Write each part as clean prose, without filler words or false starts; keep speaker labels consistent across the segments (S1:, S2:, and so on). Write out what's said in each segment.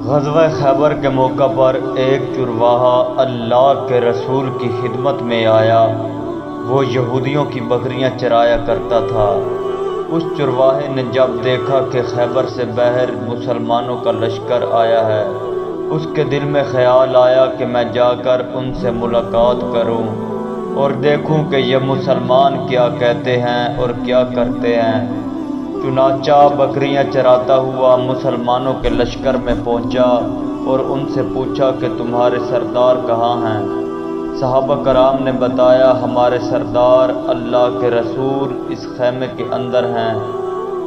S1: غزوہ خیبر کے موقع پر ایک چرواہا اللہ کے رسول کی خدمت میں آیا۔ وہ یہودیوں کی بکریاں چرایا کرتا تھا۔ اس چرواہے نے جب دیکھا کہ خیبر سے باہر مسلمانوں کا لشکر آیا ہے، اس کے دل میں خیال آیا کہ میں جا کر ان سے ملاقات کروں اور دیکھوں کہ یہ مسلمان کیا کہتے ہیں اور کیا کرتے ہیں۔ چنانچہ بکریاں چراتا ہوا مسلمانوں کے لشکر میں پہنچا اور ان سے پوچھا کہ تمہارے سردار کہاں ہیں؟ صحابہ کرام نے بتایا، ہمارے سردار اللہ کے رسول اس خیمے کے اندر ہیں۔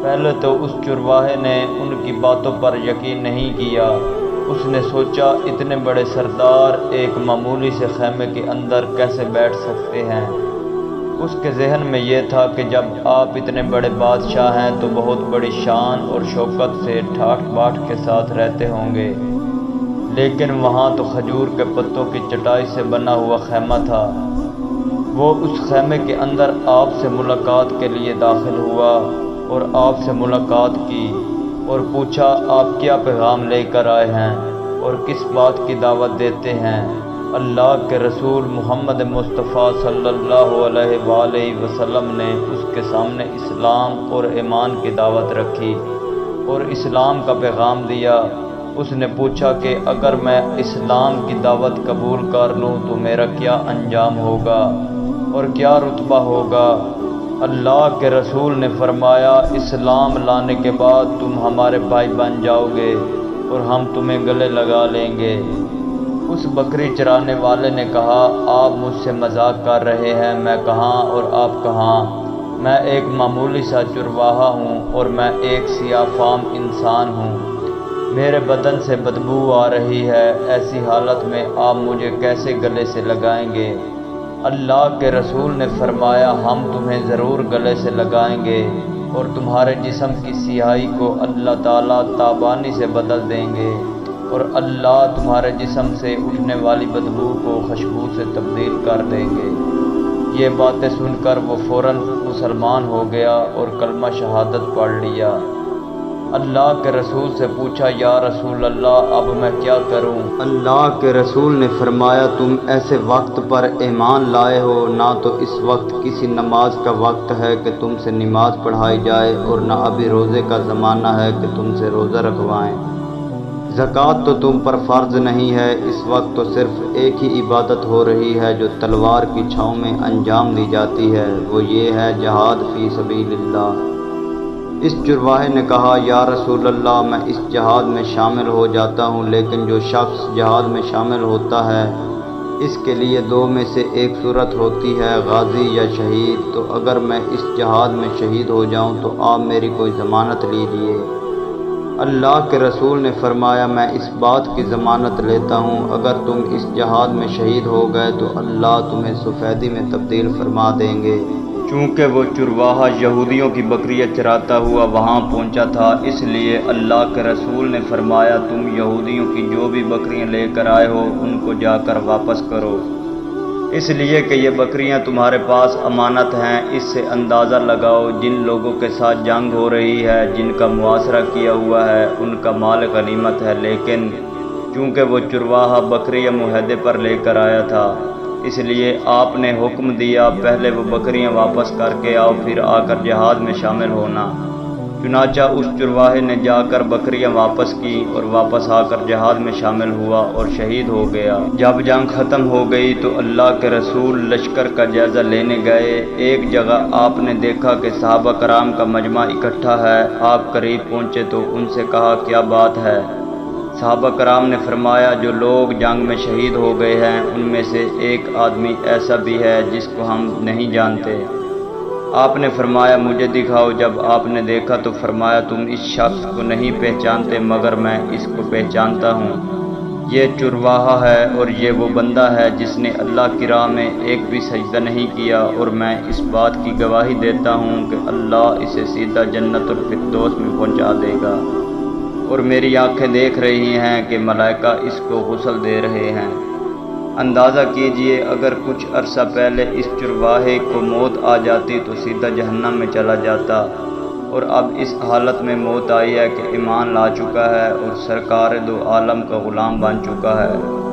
S1: پہلے تو اس چرواہے نے ان کی باتوں پر یقین نہیں کیا۔ اس نے سوچا اتنے بڑے سردار ایک معمولی سے خیمے کے اندر کیسے بیٹھ سکتے ہیں؟ اس کے ذہن میں یہ تھا کہ جب آپ اتنے بڑے بادشاہ ہیں تو بہت بڑی شان اور شوکت سے ٹھاٹھ باٹھ کے ساتھ رہتے ہوں گے، لیکن وہاں تو کھجور کے پتوں کی چٹائی سے بنا ہوا خیمہ تھا۔ وہ اس خیمے کے اندر آپ سے ملاقات کے لیے داخل ہوا اور آپ سے ملاقات کی اور پوچھا آپ کیا پیغام لے کر آئے ہیں اور کس بات کی دعوت دیتے ہیں؟ اللہ کے رسول محمد مصطفیٰ صلی اللہ علیہ وآلہ وسلم نے اس کے سامنے اسلام اور ایمان کی دعوت رکھی اور اسلام کا پیغام دیا۔ اس نے پوچھا کہ اگر میں اسلام کی دعوت قبول کر لوں تو میرا کیا انجام ہوگا اور کیا رتبہ ہوگا؟ اللہ کے رسول نے فرمایا، اسلام لانے کے بعد تم ہمارے بھائی بن جاؤ گے اور ہم تمہیں گلے لگا لیں گے۔ اس بکری چرانے والے نے کہا، آپ مجھ سے مذاق کر رہے ہیں، میں کہاں اور آپ کہاں؟ میں ایک معمولی سا چرواہا ہوں اور میں ایک سیاہ فام انسان ہوں۔ میرے بدن سے بدبو آ رہی ہے، ایسی حالت میں آپ مجھے کیسے گلے سے لگائیں گے؟ اللہ کے رسول نے فرمایا، ہم تمہیں ضرور گلے سے لگائیں گے اور تمہارے جسم کی سیاہی کو اللہ تعالیٰ تابانی سے بدل دیں گے اور اللہ تمہارے جسم سے اٹھنے والی بدبو کو خوشبو سے تبدیل کر دیں گے۔ یہ باتیں سن کر وہ فوراً مسلمان ہو گیا اور کلمہ شہادت پڑھ لیا۔ اللہ کے رسول سے پوچھا، یا رسول اللہ اب میں کیا کروں؟ اللہ کے رسول نے فرمایا، تم ایسے وقت پر ایمان لائے ہو، نہ تو اس وقت کسی نماز کا وقت ہے کہ تم سے نماز پڑھائی جائے اور نہ ابھی روزے کا زمانہ ہے کہ تم سے روزہ رکھوائیں۔ زکوٰۃ تو تم پر فرض نہیں ہے، اس وقت تو صرف ایک ہی عبادت ہو رہی ہے جو تلوار کی چھاؤں میں انجام دی جاتی ہے، وہ یہ ہے جہاد فی سبیل اللہ۔ اس چرواہے نے کہا، یا رسول اللہ میں اس جہاد میں شامل ہو جاتا ہوں، لیکن جو شخص جہاد میں شامل ہوتا ہے اس کے لیے دو میں سے ایک صورت ہوتی ہے، غازی یا شہید، تو اگر میں اس جہاد میں شہید ہو جاؤں تو آپ میری کوئی ضمانت لیجیے۔ اللہ کے رسول نے فرمایا، میں اس بات کی ضمانت لیتا ہوں، اگر تم اس جہاد میں شہید ہو گئے تو اللہ تمہیں سفیدی میں تبدیل فرما دیں گے۔ چونکہ وہ چرواہا یہودیوں کی بکریاں چراتا ہوا وہاں پہنچا تھا، اس لیے اللہ کے رسول نے فرمایا، تم یہودیوں کی جو بھی بکریاں لے کر آئے ہو ان کو جا کر واپس کرو، اس لیے کہ یہ بکریاں تمہارے پاس امانت ہیں۔ اس سے اندازہ لگاؤ جن لوگوں کے ساتھ جنگ ہو رہی ہے، جن کا محاصرہ کیا ہوا ہے، ان کا مال غنیمت ہے، لیکن چونکہ وہ چرواہا بکریاں معاہدے پر لے کر آیا تھا، اس لیے آپ نے حکم دیا پہلے وہ بکریاں واپس کر کے آؤ، پھر آ کر جہاد میں شامل ہونا۔ چنانچہ اس چرواہے نے جا کر بکریاں واپس کی اور واپس آ کر جہاد میں شامل ہوا اور شہید ہو گیا۔ جب جنگ ختم ہو گئی تو اللہ کے رسول لشکر کا جائزہ لینے گئے۔ ایک جگہ آپ نے دیکھا کہ صحابہ کرام کا مجمع اکٹھا ہے۔ آپ قریب پہنچے تو ان سے کہا، کیا بات ہے؟ صحابہ کرام نے فرمایا، جو لوگ جنگ میں شہید ہو گئے ہیں ان میں سے ایک آدمی ایسا بھی ہے جس کو ہم نہیں جانتے۔ آپ نے فرمایا، مجھے دکھاؤ۔ جب آپ نے دیکھا تو فرمایا، تم اس شخص کو نہیں پہچانتے مگر میں اس کو پہچانتا ہوں، یہ چرواہا ہے اور یہ وہ بندہ ہے جس نے اللہ کی راہ میں ایک بھی سجدہ نہیں کیا، اور میں اس بات کی گواہی دیتا ہوں کہ اللہ اسے سیدھا جنت الفردوس میں پہنچا دے گا، اور میری آنکھیں دیکھ رہی ہیں کہ ملائکہ اس کو غسل دے رہے ہیں۔ اندازہ کیجئے اگر کچھ عرصہ پہلے اس چرواہے کو موت آ جاتی تو سیدھا جہنم میں چلا جاتا، اور اب اس حالت میں موت آئی ہے کہ ایمان لا چکا ہے اور سرکار دو عالم کا غلام بن چکا ہے۔